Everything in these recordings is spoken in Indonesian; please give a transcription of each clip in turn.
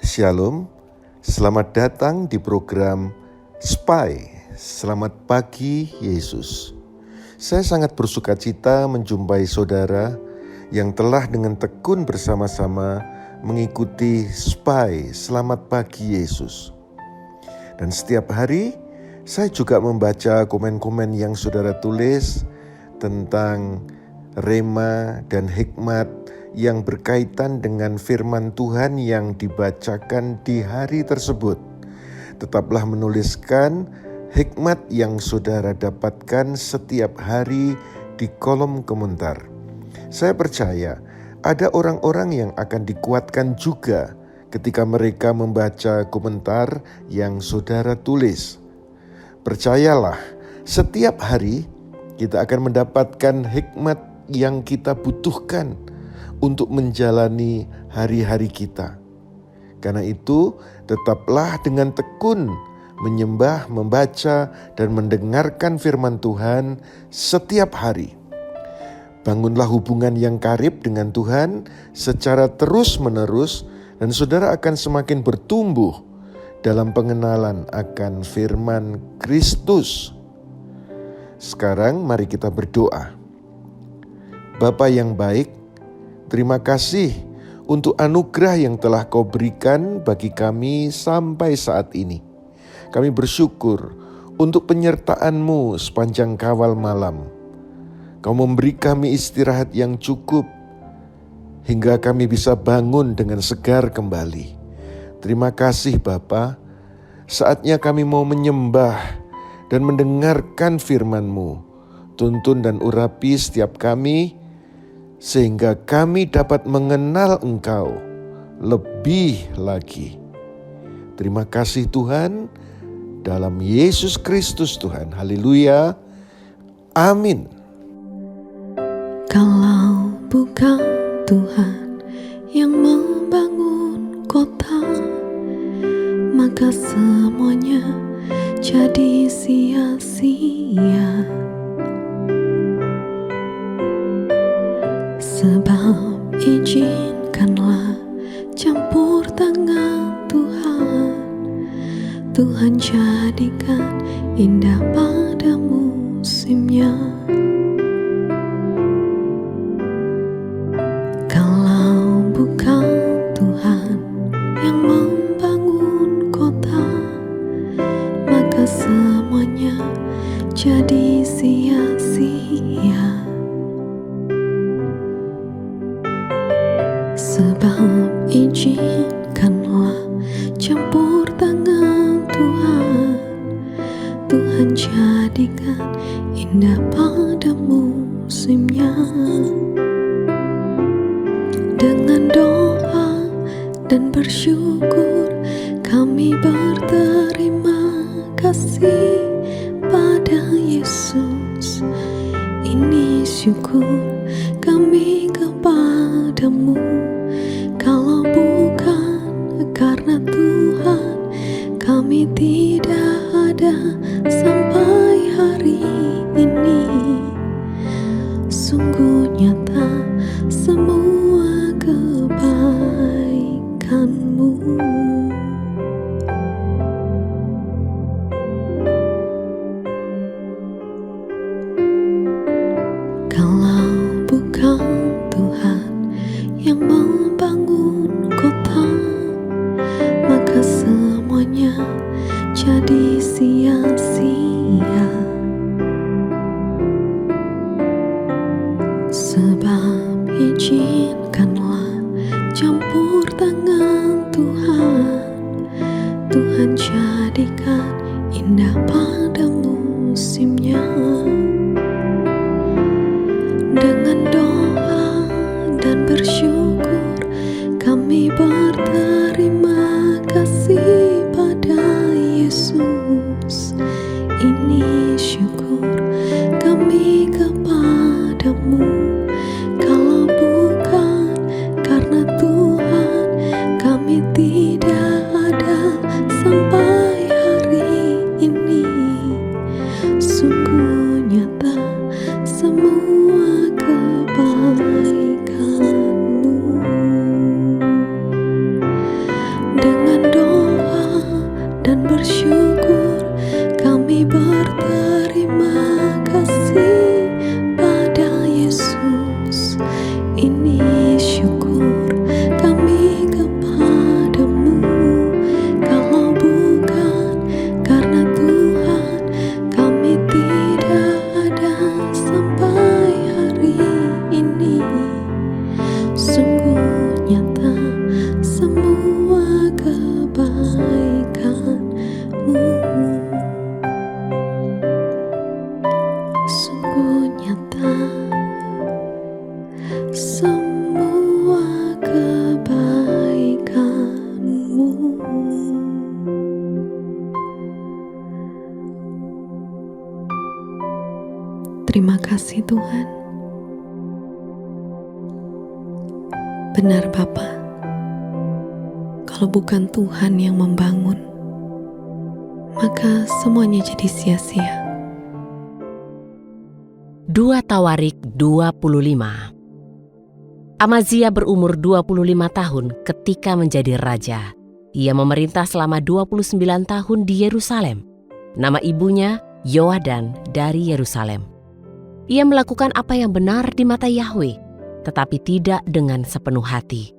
Shalom, selamat datang di program SPY, Selamat Pagi Yesus. Saya sangat bersuka cita menjumpai saudara yang telah dengan tekun bersama-sama mengikuti SPY, Selamat Pagi Yesus. Dan setiap hari saya juga membaca komen-komen yang saudara tulis tentang rema dan hikmat yang berkaitan dengan firman Tuhan yang dibacakan di hari tersebut. Tetaplah menuliskan hikmat yang saudara dapatkan setiap hari di kolom komentar. Saya percaya ada orang-orang yang akan dikuatkan juga ketika mereka membaca komentar yang saudara tulis. Percayalah, setiap hari kita akan mendapatkan hikmat yang kita butuhkan untuk menjalani hari-hari kita. Karena itu, tetaplah dengan tekun menyembah, membaca, dan mendengarkan firman Tuhan setiap hari. Bangunlah hubungan yang karib dengan Tuhan secara terus-menerus, dan saudara akan semakin bertumbuh dalam pengenalan akan firman Kristus. Sekarang mari kita berdoa. Bapa yang baik, terima kasih untuk anugerah yang telah Kau berikan bagi kami sampai saat ini. Kami bersyukur untuk penyertaan-Mu sepanjang kawal malam. Kau memberi kami istirahat yang cukup hingga kami bisa bangun dengan segar kembali. Terima kasih Bapa, saatnya kami mau menyembah dan mendengarkan firman-Mu. Tuntun dan urapi setiap kami, sehingga kami dapat mengenal Engkau lebih lagi. Terima kasih Tuhan, dalam Yesus Kristus Tuhan. Haleluya. Amin. Kalau bukan Tuhan yang membangun kota, maka semuanya jadi sia-sia. Sebab izinkanlah campur tangan Tuhan, Tuhan jadikan indah pada musimnya. Kalau bukan Tuhan yang membangun kota, maka semuanya jadi sia-sia. Sebab izinkanlah campur tangan Tuhan, Tuhan jadikan indah pada musimnya. Dengan doa dan bersyukur kami berterima kasih pada Yesus. Ini syukur kami kepadamu. Kalau bukan karena Tuhan, kami tidak ada sampai hari ini. Sungguh nyata semua kebaikan-Mu. Kalau bukan Tuhan yang membangun kota, maka semuanya jadi sia-sia. Sebab izinkanlah campur tangan Tuhan, Tuhan jadikan indah pada musimnya. Dengan doa dan bersyukur kami berterima kasih pada Yesus. Ini syukur kami kepadamu. Kalau bukan karena Tuhan, kami tidak ada sampai hari ini. Terima kasih Tuhan. Benar Bapa, kalau bukan Tuhan yang membangun, maka semuanya jadi sia-sia. 2 Tawarik 25. Amazia berumur 25 tahun ketika menjadi raja. Ia memerintah selama 29 tahun di Yerusalem. Nama ibunya Yoadan dari Yerusalem. Ia melakukan apa yang benar di mata Yahwe, tetapi tidak dengan sepenuh hati.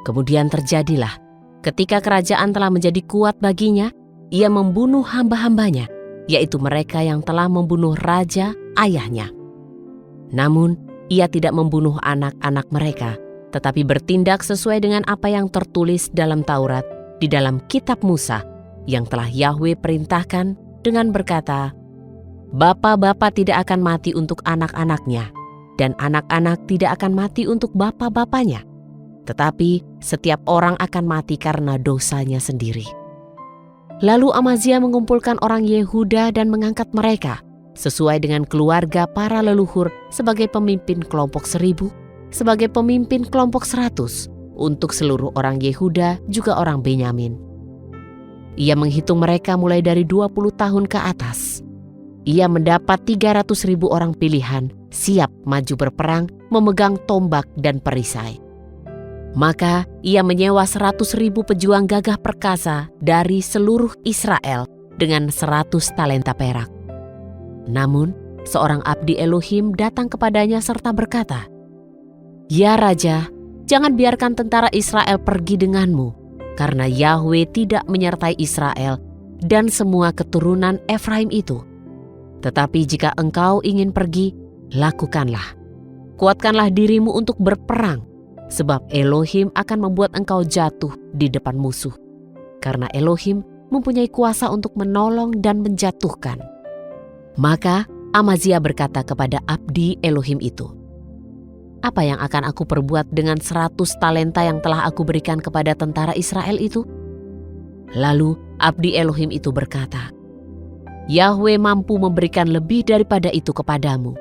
Kemudian terjadilah, ketika kerajaan telah menjadi kuat baginya, ia membunuh hamba-hambanya, yaitu mereka yang telah membunuh raja ayahnya. Namun, ia tidak membunuh anak-anak mereka, tetapi bertindak sesuai dengan apa yang tertulis dalam Taurat di dalam kitab Musa yang telah Yahwe perintahkan dengan berkata, "Bapa-bapa tidak akan mati untuk anak-anaknya, dan anak-anak tidak akan mati untuk bapa-bapanya, tetapi setiap orang akan mati karena dosanya sendiri." Lalu Amazia mengumpulkan orang Yehuda dan mengangkat mereka sesuai dengan keluarga para leluhur sebagai pemimpin kelompok 1000, sebagai pemimpin kelompok 100, untuk seluruh orang Yehuda juga orang Benyamin. Ia menghitung mereka mulai dari 20 tahun ke atas. Ia mendapat 300.000 orang pilihan, siap maju berperang, memegang tombak dan perisai. Maka ia menyewa 100.000 pejuang gagah perkasa dari seluruh Israel dengan 100 talenta perak. Namun, seorang abdi Elohim datang kepadanya serta berkata, "Ya Raja, jangan biarkan tentara Israel pergi denganmu, karena Yahwe tidak menyertai Israel dan semua keturunan Efraim itu. Tetapi jika engkau ingin pergi, lakukanlah. Kuatkanlah dirimu untuk berperang, sebab Elohim akan membuat engkau jatuh di depan musuh, karena Elohim mempunyai kuasa untuk menolong dan menjatuhkan." Maka Amazia berkata kepada abdi Elohim itu, "Apa yang akan aku perbuat dengan 100 talenta yang telah aku berikan kepada tentara Israel itu?" Lalu abdi Elohim itu berkata, "Yahwe mampu memberikan lebih daripada itu kepadamu."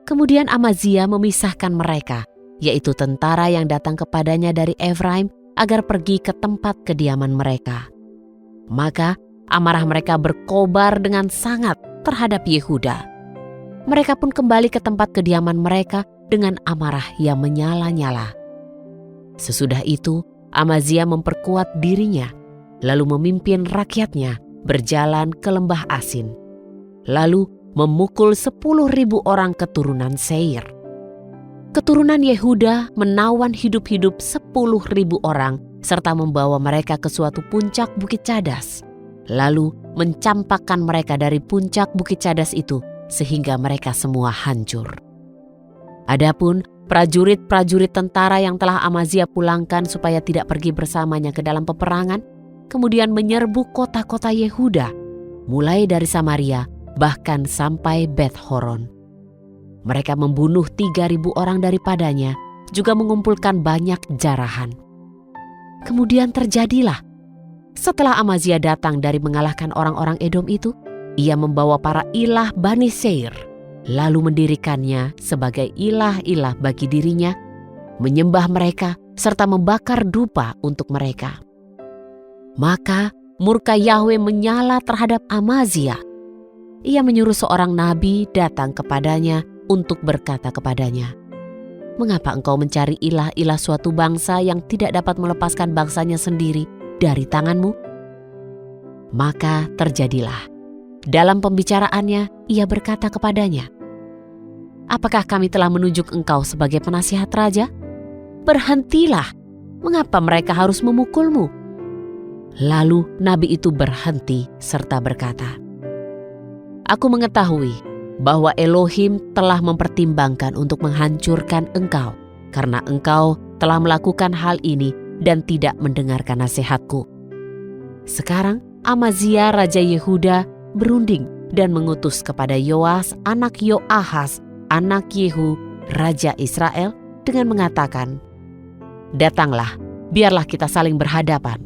Kemudian Amazia memisahkan mereka, yaitu tentara yang datang kepadanya dari Efraim, agar pergi ke tempat kediaman mereka. Maka amarah mereka berkobar dengan sangat terhadap Yehuda. Mereka pun kembali ke tempat kediaman mereka dengan amarah yang menyala-nyala. Sesudah itu, Amazia memperkuat dirinya, lalu memimpin rakyatnya berjalan ke lembah Asin, lalu memukul 10.000 orang keturunan Seir. Keturunan Yehuda menawan hidup-hidup 10.000 orang serta membawa mereka ke suatu puncak Bukit Cadas, lalu mencampakkan mereka dari puncak Bukit Cadas itu sehingga mereka semua hancur. Adapun prajurit-prajurit tentara yang telah Amazia pulangkan supaya tidak pergi bersamanya ke dalam peperangan, kemudian menyerbu kota-kota Yehuda, mulai dari Samaria bahkan sampai Bet-Horon. Mereka membunuh 3.000 orang daripadanya, juga mengumpulkan banyak jarahan. Kemudian terjadilah, setelah Amazia datang dari mengalahkan orang-orang Edom itu, ia membawa para ilah Bani Seir, lalu mendirikannya sebagai ilah-ilah bagi dirinya, menyembah mereka serta membakar dupa untuk mereka. Maka murka Yahwe menyala terhadap Amazia. Ia menyuruh seorang nabi datang kepadanya untuk berkata kepadanya, "Mengapa engkau mencari ilah-ilah suatu bangsa yang tidak dapat melepaskan bangsanya sendiri dari tanganmu?" Maka terjadilah, dalam pembicaraannya ia berkata kepadanya, "Apakah kami telah menunjuk engkau sebagai penasihat raja? Berhentilah, mengapa mereka harus memukulmu?" Lalu nabi itu berhenti serta berkata, "Aku mengetahui bahwa Elohim telah mempertimbangkan untuk menghancurkan engkau, karena engkau telah melakukan hal ini dan tidak mendengarkan nasihatku." Sekarang Amazia Raja Yehuda berunding dan mengutus kepada Yoas anak Yoahas, anak Yehu, Raja Israel, dengan mengatakan, "Datanglah, biarlah kita saling berhadapan."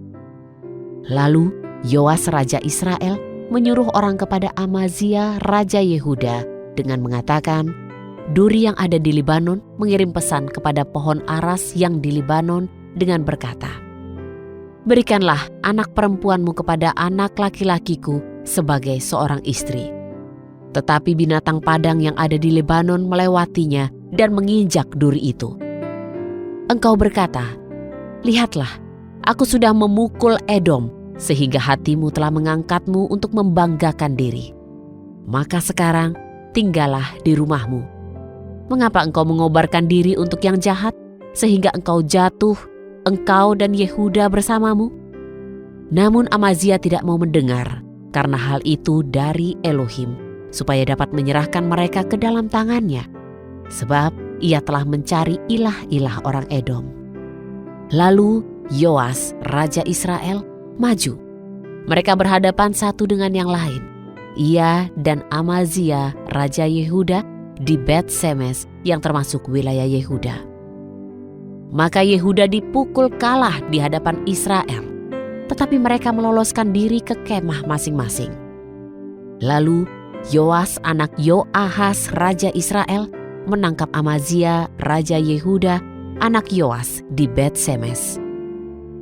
Lalu Yoas Raja Israel menyuruh orang kepada Amazia Raja Yehuda dengan mengatakan, duri yang ada di Libanon mengirim pesan kepada pohon aras yang di Libanon dengan berkata, "Berikanlah anak perempuanmu kepada anak laki-lakiku sebagai seorang istri." Tetapi binatang padang yang ada di Lebanon melewatinya dan menginjak duri itu. Engkau berkata, "Lihatlah, aku sudah memukul Edom, sehingga hatimu telah mengangkatmu untuk membanggakan diri. Maka sekarang tinggallah di rumahmu. Mengapa engkau mengobarkan diri untuk yang jahat, sehingga engkau jatuh, engkau dan Yehuda bersamamu?" Namun Amazia tidak mau mendengar, karena hal itu dari Elohim, supaya dapat menyerahkan mereka ke dalam tangannya, sebab ia telah mencari ilah-ilah orang Edom. Lalu Yoas, raja Israel, maju. Mereka berhadapan satu dengan yang lain. Ia dan Amazia, raja Yehuda, di Bet Semes yang termasuk wilayah Yehuda. Maka Yehuda dipukul kalah di hadapan Israel, tetapi mereka meloloskan diri ke kemah masing-masing. Lalu Yoas anak Yoahas raja Israel menangkap Amazia raja Yehuda anak Yoas di Bet Semes.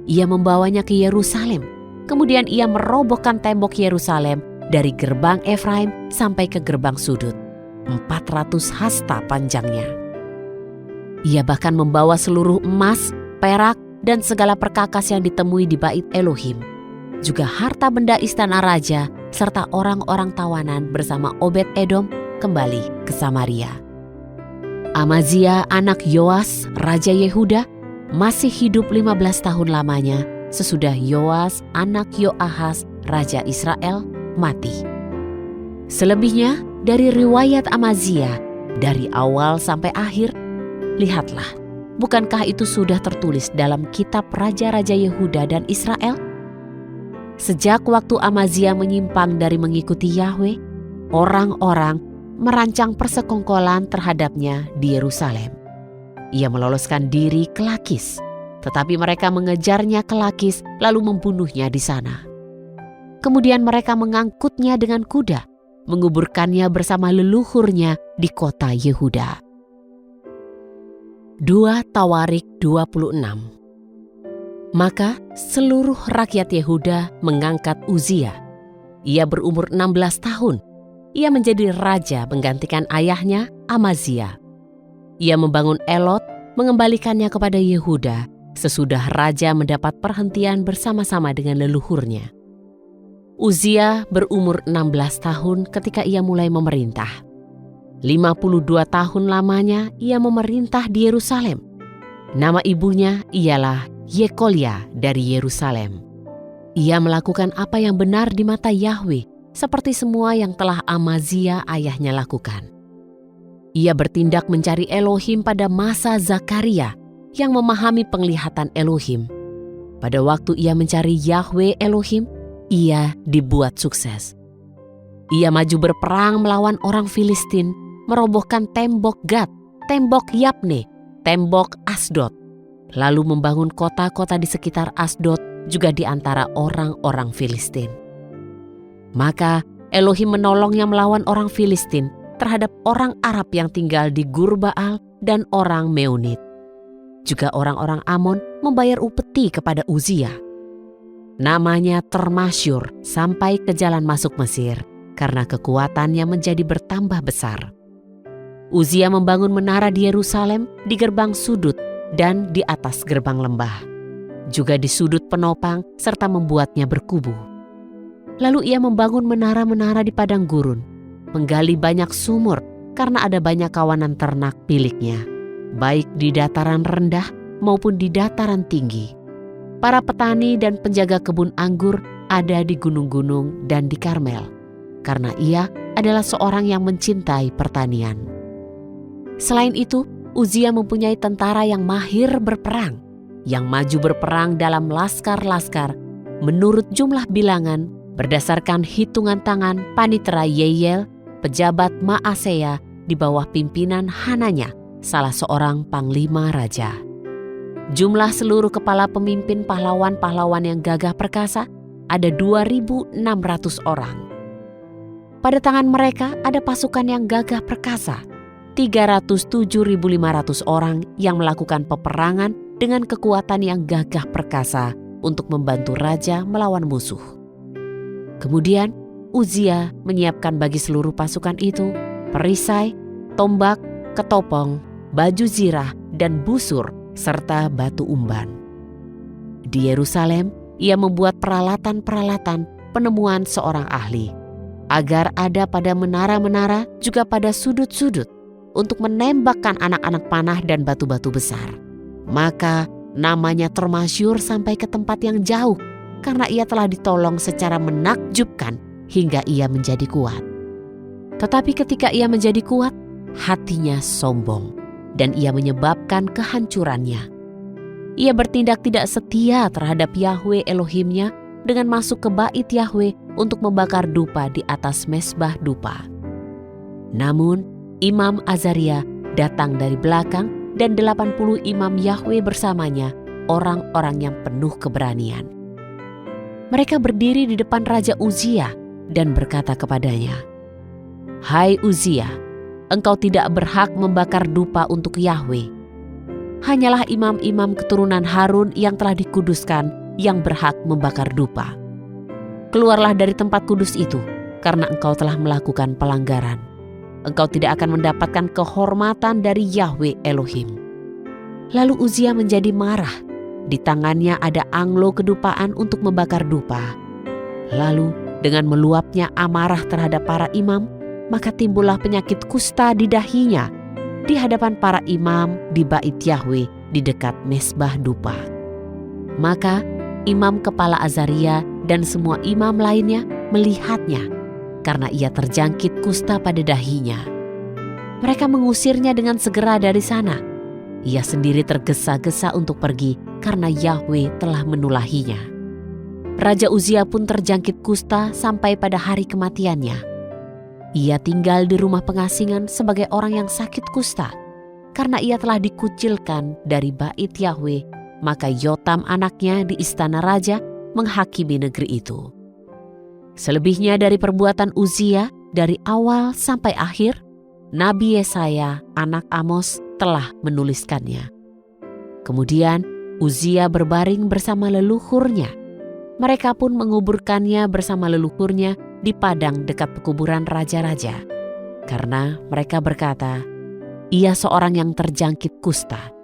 Ia membawanya ke Yerusalem. Kemudian ia merobohkan tembok Yerusalem dari gerbang Efraim sampai ke gerbang sudut, 400 hasta panjangnya. Ia bahkan membawa seluruh emas, perak, dan segala perkakas yang ditemui di bait Elohim, juga harta benda istana raja, serta orang-orang tawanan bersama Obed Edom kembali ke Samaria. Amazia anak Yoas, raja Yehuda, masih hidup 15 tahun lamanya sesudah Yoas anak Yoahas, raja Israel, mati. Selebihnya dari riwayat Amazia, dari awal sampai akhir, lihatlah, bukankah itu sudah tertulis dalam kitab Raja-Raja Yehuda dan Israel? Sejak waktu Amazia menyimpang dari mengikuti Yahwe, orang-orang merancang persekongkolan terhadapnya di Yerusalem. Ia meloloskan diri ke Lakis, tetapi mereka mengejarnya ke Lakis lalu membunuhnya di sana. Kemudian mereka mengangkutnya dengan kuda, menguburkannya bersama leluhurnya di kota Yehuda. 2 Tawarik 26. Maka seluruh rakyat Yehuda mengangkat Uzia. Ia berumur 16 tahun. Ia menjadi raja menggantikan ayahnya Amazia. Ia membangun Elot, mengembalikannya kepada Yehuda sesudah raja mendapat perhentian bersama-sama dengan leluhurnya. Uzia berumur 16 tahun ketika ia mulai memerintah. 52 tahun lamanya ia memerintah di Yerusalem. Nama ibunya ialah Yekolia dari Yerusalem. Ia melakukan apa yang benar di mata Yahwe, seperti semua yang telah Amazia ayahnya lakukan. Ia bertindak mencari Elohim pada masa Zakaria yang memahami penglihatan Elohim. Pada waktu ia mencari Yahwe Elohim, ia dibuat sukses. Ia maju berperang melawan orang Filistin, merobohkan tembok Gad, tembok Yapne, tembok Asdod, lalu membangun kota-kota di sekitar Asdod juga di antara orang-orang Filistin. Maka Elohim menolongnya melawan orang Filistin terhadap orang Arab yang tinggal di Gurbaal dan orang Meunit. Juga orang-orang Amon membayar upeti kepada Uzia. Namanya termasyur sampai ke jalan masuk Mesir karena kekuatannya menjadi bertambah besar. Uzia membangun menara di Yerusalem, di gerbang sudut, dan di atas gerbang lembah. Juga di sudut penopang, serta membuatnya berkubu. Lalu ia membangun menara-menara di padang gurun, menggali banyak sumur karena ada banyak kawanan ternak miliknya, baik di dataran rendah maupun di dataran tinggi. Para petani dan penjaga kebun anggur ada di gunung-gunung dan di Karmel, karena ia adalah seorang yang mencintai pertanian. Selain itu, Uzia mempunyai tentara yang mahir berperang, yang maju berperang dalam laskar-laskar menurut jumlah bilangan berdasarkan hitungan tangan panitera Yeyel, pejabat Maaseya di bawah pimpinan Hananya, salah seorang panglima raja. Jumlah seluruh kepala pemimpin pahlawan-pahlawan yang gagah perkasa ada 2.600 orang. Pada tangan mereka ada pasukan yang gagah perkasa, 307.500 orang yang melakukan peperangan dengan kekuatan yang gagah perkasa untuk membantu raja melawan musuh. Kemudian Uzia menyiapkan bagi seluruh pasukan itu perisai, tombak, ketopong, baju zirah, dan busur, serta batu umban. Di Yerusalem, ia membuat peralatan-peralatan penemuan seorang ahli, agar ada pada menara-menara juga pada sudut-sudut untuk menembakkan anak-anak panah dan batu-batu besar. Maka namanya termasyhur sampai ke tempat yang jauh karena ia telah ditolong secara menakjubkan hingga ia menjadi kuat. Tetapi ketika ia menjadi kuat, hatinya sombong dan ia menyebabkan kehancurannya. Ia bertindak tidak setia terhadap Yahwe Elohimnya dengan masuk ke bait Yahwe untuk membakar dupa di atas mezbah dupa. Namun Imam Azaria datang dari belakang dan 80 imam Yahwe bersamanya, orang-orang yang penuh keberanian. Mereka berdiri di depan Raja Uzia dan berkata kepadanya, "Hai Uzia, engkau tidak berhak membakar dupa untuk Yahwe. Hanyalah imam-imam keturunan Harun yang telah dikuduskan yang berhak membakar dupa. Keluarlah dari tempat kudus itu, karena engkau telah melakukan pelanggaran. Engkau tidak akan mendapatkan kehormatan dari Yahwe Elohim." Lalu Uzia menjadi marah. Di tangannya ada anglo kedupaan untuk membakar dupa. Lalu dengan meluapnya amarah terhadap para imam, maka timbullah penyakit kusta di dahinya di hadapan para imam di bait Yahwe di dekat mezbah dupa. Maka imam kepala Azaria dan semua imam lainnya melihatnya karena ia terjangkit kusta pada dahinya. Mereka mengusirnya dengan segera dari sana. Ia sendiri tergesa-gesa untuk pergi karena Yahwe telah menulahinya. Raja Uzia pun terjangkit kusta sampai pada hari kematiannya. Ia tinggal di rumah pengasingan sebagai orang yang sakit kusta. Karena ia telah dikucilkan dari bait Yahwe, maka Yotam anaknya di istana raja menghakimi negeri itu. Selebihnya dari perbuatan Uzia dari awal sampai akhir, Nabi Yesaya anak Amos telah menuliskannya. Kemudian Uzia berbaring bersama leluhurnya. Mereka pun menguburkannya bersama leluhurnya di padang dekat pekuburan raja-raja. Karena mereka berkata, ia seorang yang terjangkit kusta.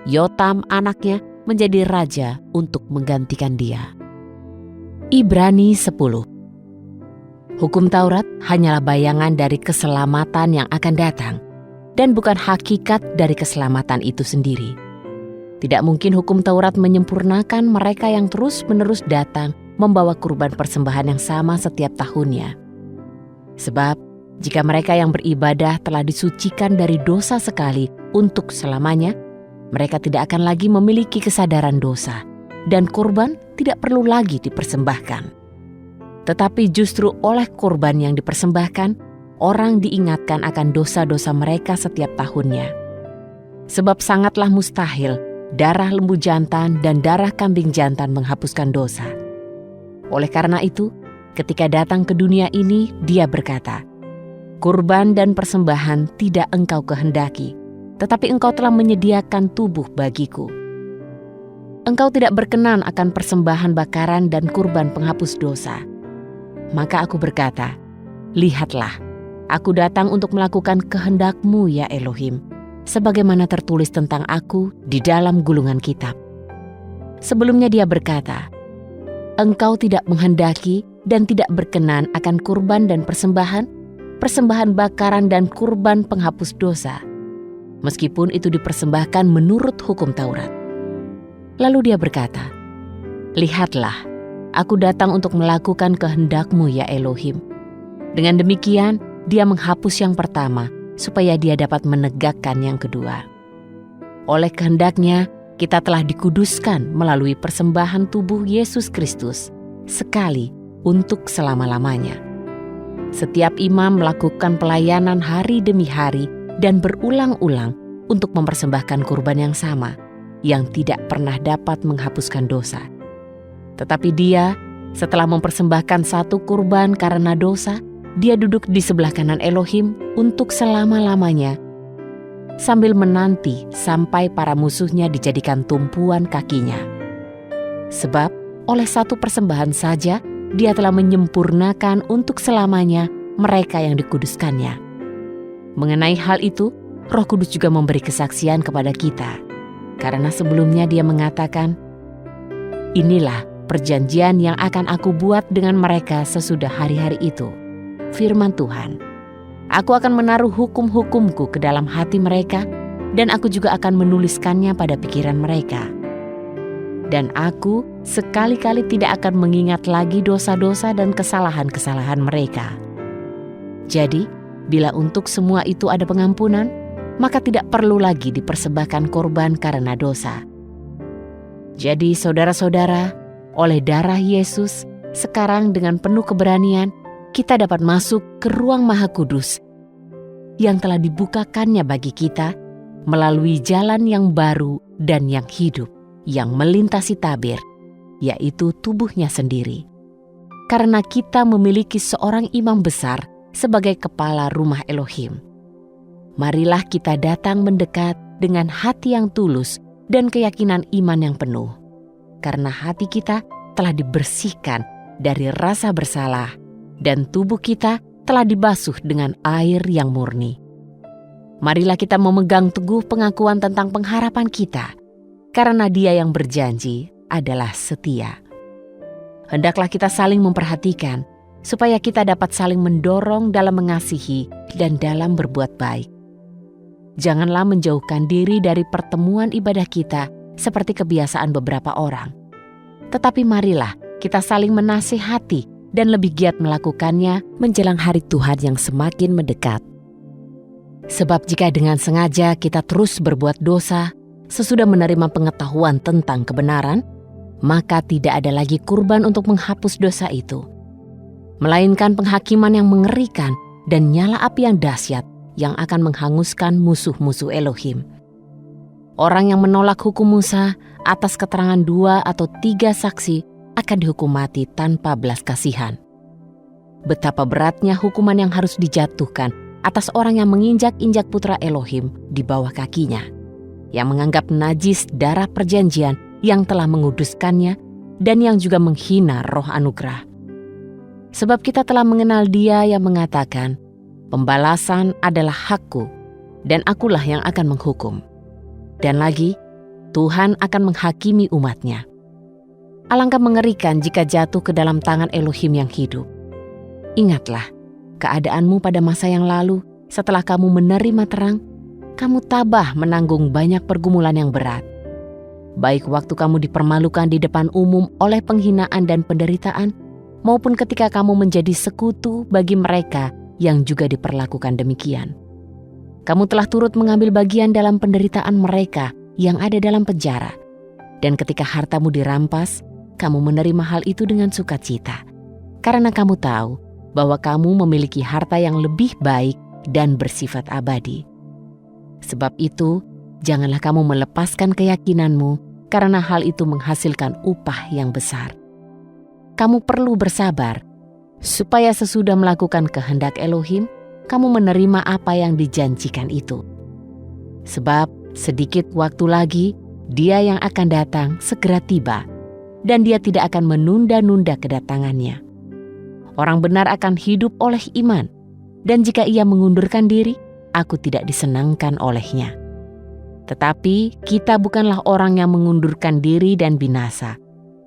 Yotam anaknya menjadi raja untuk menggantikan dia. Ibrani 10. Hukum Taurat hanyalah bayangan dari keselamatan yang akan datang, dan bukan hakikat dari keselamatan itu sendiri. Tidak mungkin hukum Taurat menyempurnakan mereka yang terus-menerus datang membawa kurban persembahan yang sama setiap tahunnya. Sebab, jika mereka yang beribadah telah disucikan dari dosa sekali untuk selamanya, mereka tidak akan lagi memiliki kesadaran dosa, dan kurban tidak perlu lagi dipersembahkan. Tetapi justru oleh kurban yang dipersembahkan, orang diingatkan akan dosa-dosa mereka setiap tahunnya. Sebab sangatlah mustahil darah lembu jantan dan darah kambing jantan menghapuskan dosa. Oleh karena itu, ketika datang ke dunia ini, dia berkata, "Kurban dan persembahan tidak engkau kehendaki, tetapi engkau telah menyediakan tubuh bagiku. Engkau tidak berkenan akan persembahan bakaran dan kurban penghapus dosa." Maka aku berkata, "Lihatlah, aku datang untuk melakukan kehendak-Mu ya Elohim, sebagaimana tertulis tentang aku di dalam gulungan kitab." Sebelumnya dia berkata, "Engkau tidak menghendaki dan tidak berkenan akan kurban dan persembahan, persembahan bakaran dan kurban penghapus dosa, meskipun itu dipersembahkan menurut hukum Taurat." Lalu dia berkata, "Lihatlah, aku datang untuk melakukan kehendak-Mu ya Elohim." Dengan demikian, dia menghapus yang pertama, supaya dia dapat menegakkan yang kedua. Oleh kehendaknya, kita telah dikuduskan melalui persembahan tubuh Yesus Kristus, sekali untuk selama-lamanya. Setiap imam melakukan pelayanan hari demi hari dan berulang-ulang untuk mempersembahkan kurban yang sama, yang tidak pernah dapat menghapuskan dosa. Tetapi dia, setelah mempersembahkan satu kurban karena dosa, dia duduk di sebelah kanan Elohim untuk selama-lamanya, sambil menanti sampai para musuhnya dijadikan tumpuan kakinya. Sebab oleh satu persembahan saja, dia telah menyempurnakan untuk selamanya mereka yang dikuduskannya. Mengenai hal itu, Roh Kudus juga memberi kesaksian kepada kita, karena sebelumnya dia mengatakan, "Inilah perjanjian yang akan aku buat dengan mereka sesudah hari-hari itu, firman Tuhan. Aku akan menaruh hukum-hukumku ke dalam hati mereka, dan aku juga akan menuliskannya pada pikiran mereka. Dan aku sekali-kali tidak akan mengingat lagi dosa-dosa dan kesalahan-kesalahan mereka." Jadi, bila untuk semua itu ada pengampunan, maka tidak perlu lagi dipersembahkan korban karena dosa. Jadi saudara-saudara, oleh darah Yesus, sekarang dengan penuh keberanian, kita dapat masuk ke ruang Maha Kudus yang telah dibukakannya bagi kita melalui jalan yang baru dan yang hidup, yang melintasi tabir, yaitu tubuhnya sendiri. Karena kita memiliki seorang imam besar sebagai kepala rumah Elohim. Marilah kita datang mendekat dengan hati yang tulus dan keyakinan iman yang penuh, karena hati kita telah dibersihkan dari rasa bersalah dan tubuh kita telah dibasuh dengan air yang murni. Marilah kita memegang teguh pengakuan tentang pengharapan kita, karena Dia yang berjanji adalah setia. Hendaklah kita saling memperhatikan, supaya kita dapat saling mendorong dalam mengasihi dan dalam berbuat baik. Janganlah menjauhkan diri dari pertemuan ibadah kita seperti kebiasaan beberapa orang. Tetapi marilah kita saling menasihati dan lebih giat melakukannya menjelang hari Tuhan yang semakin mendekat. Sebab jika dengan sengaja kita terus berbuat dosa, sesudah menerima pengetahuan tentang kebenaran, maka tidak ada lagi kurban untuk menghapus dosa itu, melainkan penghakiman yang mengerikan dan nyala api yang dahsyat yang akan menghanguskan musuh-musuh Elohim. Orang yang menolak hukum Musa atas keterangan 2 atau 3 saksi akan dihukum mati tanpa belas kasihan. Betapa beratnya hukuman yang harus dijatuhkan atas orang yang menginjak-injak putra Elohim di bawah kakinya, yang menganggap najis darah perjanjian yang telah menguduskannya dan yang juga menghina roh anugerah. Sebab kita telah mengenal Dia yang mengatakan, "Pembalasan adalah hakku, dan akulah yang akan menghukum." Dan lagi, Tuhan akan menghakimi umat-Nya. Alangkah mengerikan jika jatuh ke dalam tangan Elohim yang hidup. Ingatlah keadaanmu pada masa yang lalu. Setelah kamu menerima terang, kamu tabah menanggung banyak pergumulan yang berat. Baik waktu kamu dipermalukan di depan umum oleh penghinaan dan penderitaan, maupun ketika kamu menjadi sekutu bagi mereka yang juga diperlakukan demikian. Kamu telah turut mengambil bagian dalam penderitaan mereka yang ada dalam penjara. Dan ketika hartamu dirampas, kamu menerima hal itu dengan sukacita, karena kamu tahu bahwa kamu memiliki harta yang lebih baik dan bersifat abadi. Sebab itu, janganlah kamu melepaskan keyakinanmu, karena hal itu menghasilkan upah yang besar. Kamu perlu bersabar, supaya sesudah melakukan kehendak Elohim, kamu menerima apa yang dijanjikan itu. Sebab sedikit waktu lagi, Dia yang akan datang segera tiba, dan Dia tidak akan menunda-nunda kedatangannya. Orang benar akan hidup oleh iman, dan jika ia mengundurkan diri, aku tidak disenangkan olehnya. Tetapi kita bukanlah orang yang mengundurkan diri dan binasa,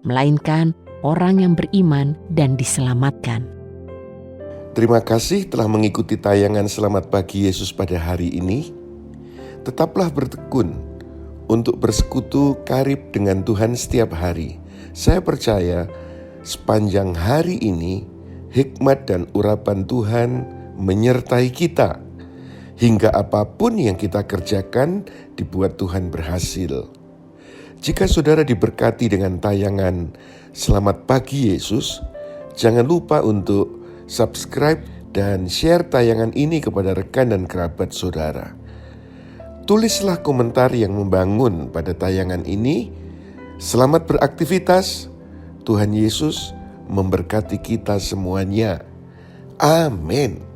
melainkan orang yang beriman dan diselamatkan. Terima kasih telah mengikuti tayangan Selamat Pagi Yesus pada hari ini. Tetaplah bertekun untuk bersekutu karib dengan Tuhan setiap hari. Saya percaya sepanjang hari ini hikmat dan urapan Tuhan menyertai kita, hingga apapun yang kita kerjakan dibuat Tuhan berhasil. Jika saudara diberkati dengan tayangan Selamat Pagi Yesus, jangan lupa untuk subscribe dan share tayangan ini kepada rekan dan kerabat saudara. Tulislah komentar yang membangun pada tayangan ini. Selamat beraktivitas. Tuhan Yesus memberkati kita semuanya. Amin.